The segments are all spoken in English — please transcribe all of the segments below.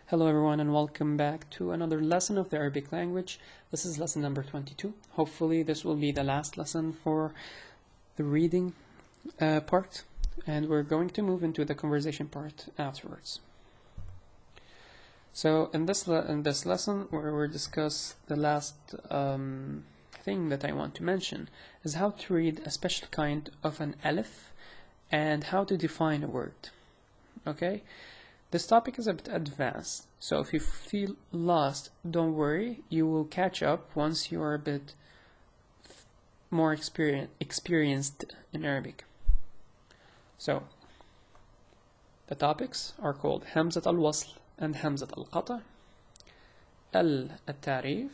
Hello everyone and welcome back to another lesson of the Arabic language. This is lesson number 22. Hopefully this will be the last lesson for the reading part, and we're going to move into the conversation part afterwards. So in this lesson where we'll discuss the last thing that I want to mention is how to read a special kind of an alif and how to define a word. Okay? This topic is a bit advanced, so if you feel lost, don't worry, you will catch up once you are a bit more experienced in Arabic. So, the topics are called Hamzat al-Wasl and Hamzat al-Qata, al-Tarif,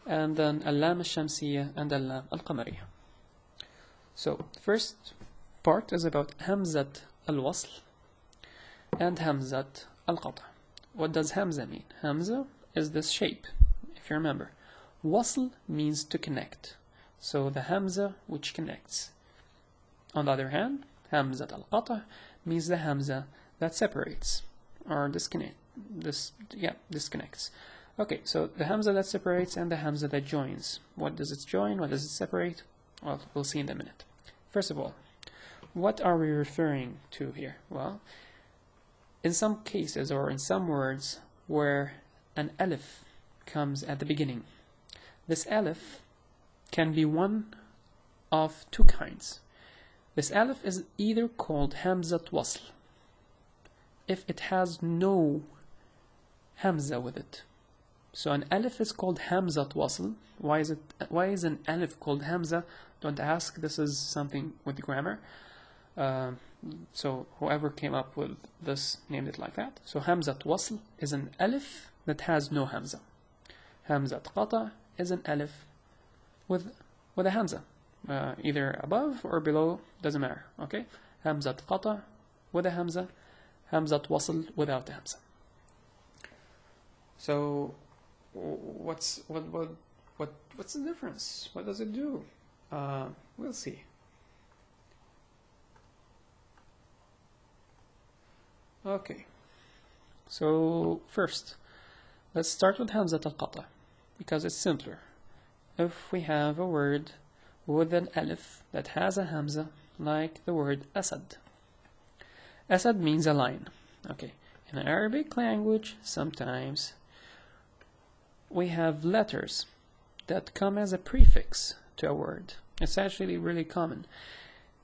and then al-Lam al-Shamsiyya and al-Lam al-Qamariyya. So, first part is about Hamzat al-Wasl and Hamzat al-Qata. What does Hamza mean? Hamza is this shape, if you remember. Wasl means to connect, so the Hamza which connects. On the other hand, Hamzat al-Qata means the Hamza that separates or disconnects. Okay, so the Hamza that separates and the Hamza that joins. What does it join? What does it separate? Well, we'll see in a minute. First of all, what are we referring to here? Well, in some cases or in some words where an alif comes at the beginning, this alif can be one of two kinds. This alif is either called Hamzat Wasl if it has no Hamza with it. So an alif is called Hamzat Wasl. Why is an alif called Hamza? Don't ask, this is something with grammar. So whoever came up with this named it like that. So Hamzat Wasl is an alif that has no Hamza. Hamzat Qata is an alif with a Hamza, either above or below, doesn't matter. Okay, Hamzat Qata with a Hamza, Hamzat Wasl without the Hamza. So what's the difference? What does it do? We'll see. Okay, so first, let's start with Hamzat al-Qata, because it's simpler. If we have a word with an alif that has a Hamza, like the word Asad. Asad means a lion. Okay, in the Arabic language, sometimes we have letters that come as a prefix to a word. It's actually really common.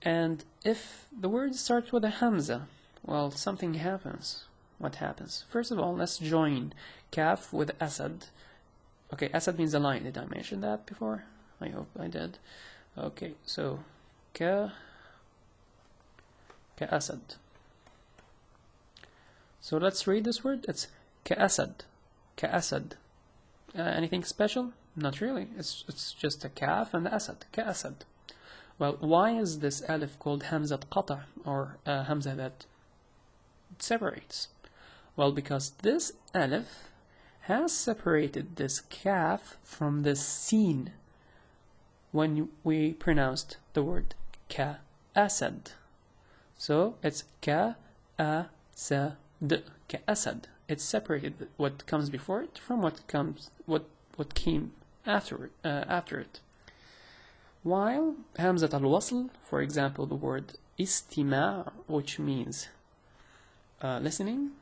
And if the word starts with a Hamza, well, something happens. What happens? First of all, let's join Kaf with Asad. Okay, Asad means a lion. Did I mention that before? I hope I did. Okay, so Asad. So let's read this word. It's Asad. Asad. Anything special? Not really. It's just a Kaf and Asad. Asad. Well, why is this alif called Hamzat Qata, or Hamza that separates? Well, because this alif has separated this kaf from this sin when we pronounced the word ka-asad. So it's ka-asad. Ka-asad. It's separated what comes before it from what came after it. While Hamzat al-Wasl, for example, the word istima', which means listening,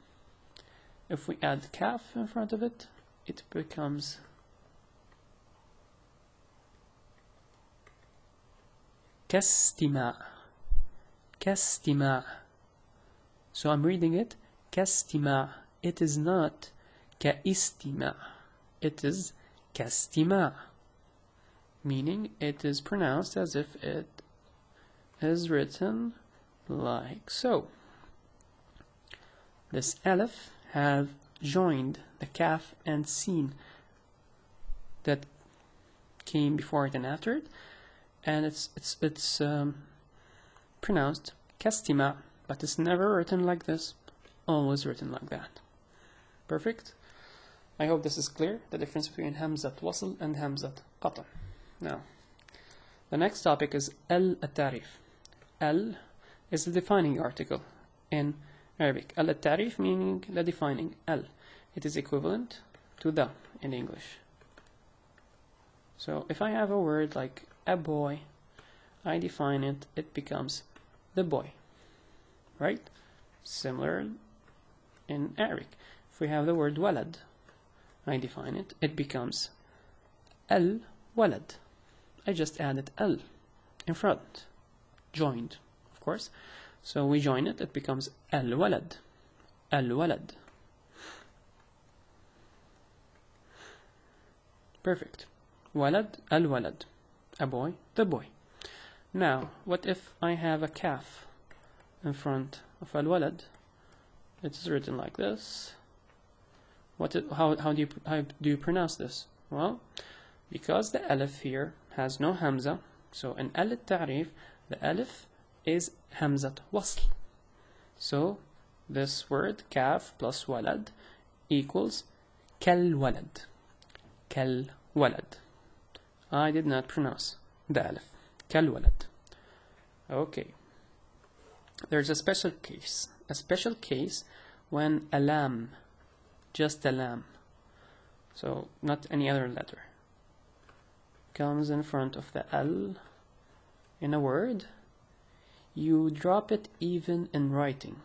if we add kaf in front of it, it becomes kastima'. Kastima'. So I'm reading it kastima'. It is not kaistima'. It is kastima', meaning it is pronounced as if it is written like so. This alif have joined the kaf and sin that came before it and after it, and it's pronounced kastima', but it's never written like this, always written like that. Perfect? I hope this is clear, the difference between Hamzat Wasl and Hamzat Qata. Now, the next topic is al-Tarif. Al is the defining article in Arabic. Al-Tarif meaning the defining. Al. It is equivalent to the in English. So if I have a word like a boy, I define it, it becomes the boy. Right? Similar in Arabic. If we have the word walad, I define it, it becomes al-walad. I just added al in front. Joined, of course. So we join it, it becomes al-walad. Al-walad. Perfect. Walad, al-walad. A boy, the boy. Now, what if I have a kaf in front of al-walad? It's written like this. How do you pronounce this? Well, because the alif here has no hamza, so in al-ta'rif, the alif is hamzat wasl. So this word kaf plus walad equals kal walad. Kal walad. I did not pronounce the alif. Kal walad. Okay. There's a special case. A special case when a lam, just a lam, so not any other letter, comes in front of the al in a word, you drop it even in writing.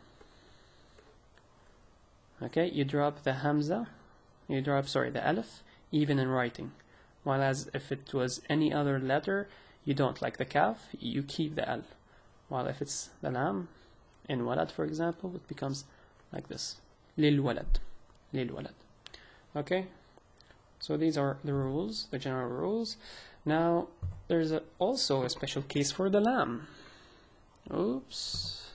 Okay, you drop the hamza, the alif, even in writing. While as if it was any other letter, you don't, like the kaf, you keep the al. While if it's the lam, in walad for example, it becomes like this. Lil walad. Lil walad. Okay? So these are the rules, the general rules. Now, there's also a special case for the lam. Oops.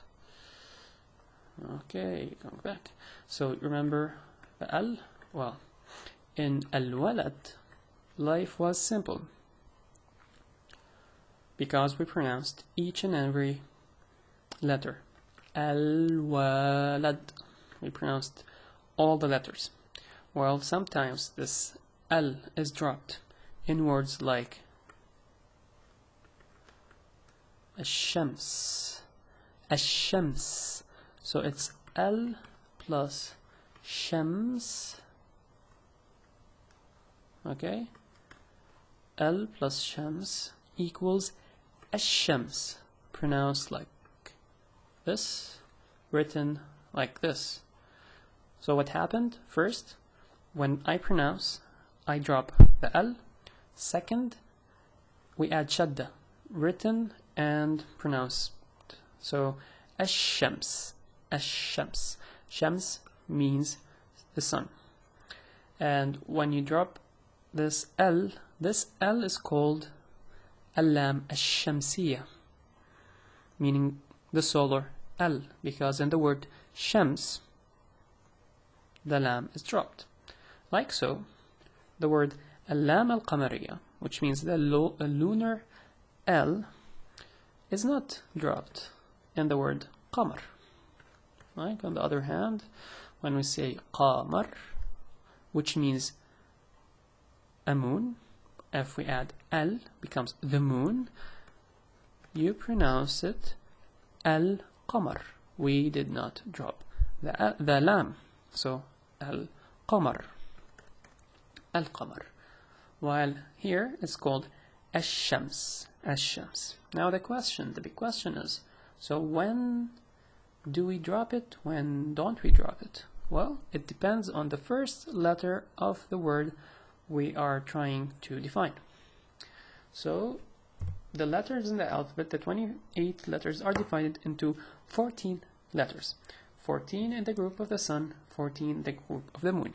Okay, going back. So remember the al? Well, in al-walad, life was simple, because we pronounced each and every letter. Al-walad. We pronounced all the letters. Well, sometimes this al is dropped in words like ash-shams. Ash-shams. So it's al plus shams. Okay? Al plus shams equals ash-shams. Pronounced like this, written like this. So what happened? First, when I pronounce, I drop the al. Second, we add shadda, written and pronounced. So ash-shams, ash-shams. Shams means the sun. And when you drop this L is called al-lam ash-shamsiyya, meaning the solar L, because in the word shams, the lam is dropped. Like so, the word al-lam al-qamariyya, which means the lunar L, is not dropped in the word qamar. Like on the other hand, when we say qamar, which means a moon, if we add al, becomes the moon, you pronounce it al-qamar. We did not drop the lam, so al-qamar, al-qamar. While here it's called ash-shams, ash-shams. Now the big question is, so when do we drop it? When don't we drop it? Well, it depends on the first letter of the word we are trying to define. So the letters in the alphabet, the 28 letters, are divided into 14 letters. 14 in the group of the sun, 14 in the group of the moon.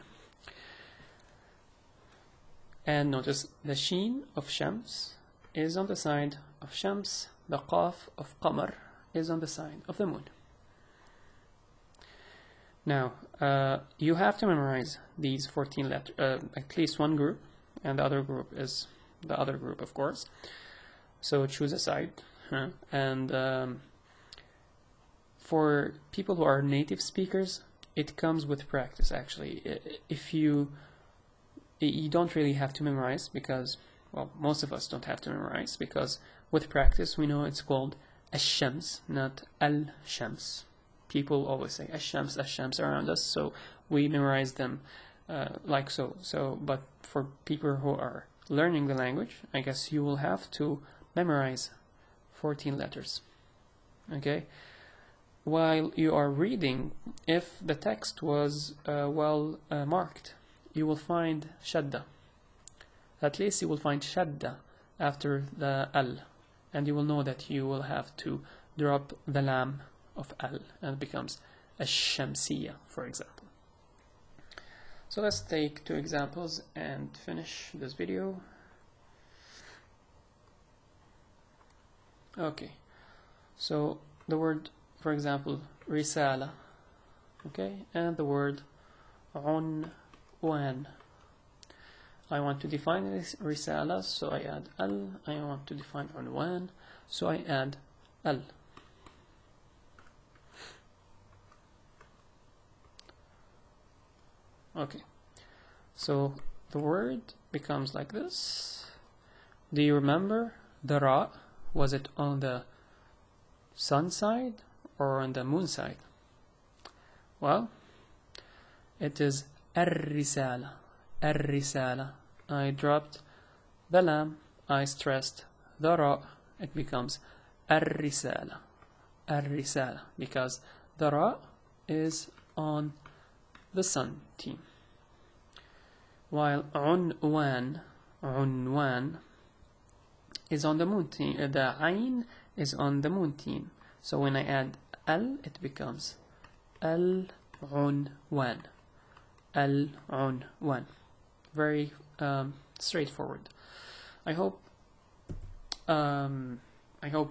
And notice the sheen of shams is on the side of shams, the qaf of qamar is on the side of the moon. Now, you have to memorize these 14 letters, at least one group, and the other group is the other group, of course. So choose a side. And for people who are native speakers, it comes with practice, actually. If you don't really have to memorize, because, well, most of us don't have to memorize, because with practice we know it's called ash-shams, not al-shams. people always say ash-shams, ash-shams around us, so we memorize them like so. But for people who are learning the language, I guess you will have to memorize 14 letters. Okay? While you are reading, if the text was well marked, you will find shadda. At least you will find shadda after the al, and you will know that you will have to drop the lam of al, and it becomes ash-shamsiyya, for example. So let's take 2 examples and finish this video. Okay, so the word, for example, risala, okay, and the word unwan. I want to define this risala, so I add al. I want to define unwan, so I add al. Okay, so the word becomes like this. Do you remember the ra? Was it on the sun side or on the moon side? Well, it is ar-risala. Ar-risala. I dropped the lam, I stressed the ra, it becomes ar-risala. Ar-risala, because the ra is on the sun team. While unwan is on the moon team. The ayn is on the moon team. So when I add al, it becomes al-unwan. Al-unwan. Very straightforward. I hope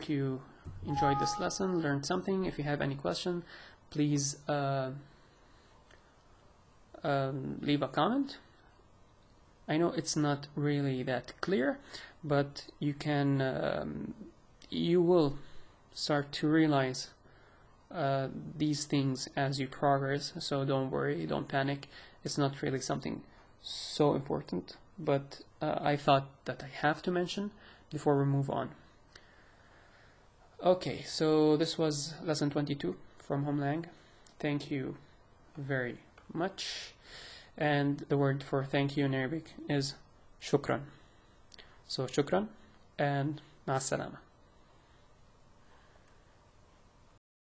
you enjoyed this lesson, learned something. If you have any question, please leave a comment. I know it's not really that clear, but you will start to realize these things as you progress, so don't worry, don't panic. It's not really something so important, but I thought that I have to mention before we move on. Okay, so this was lesson 22 from Homelang. Thank you very much. And the word for thank you in Arabic is shukran. So shukran and ma salama.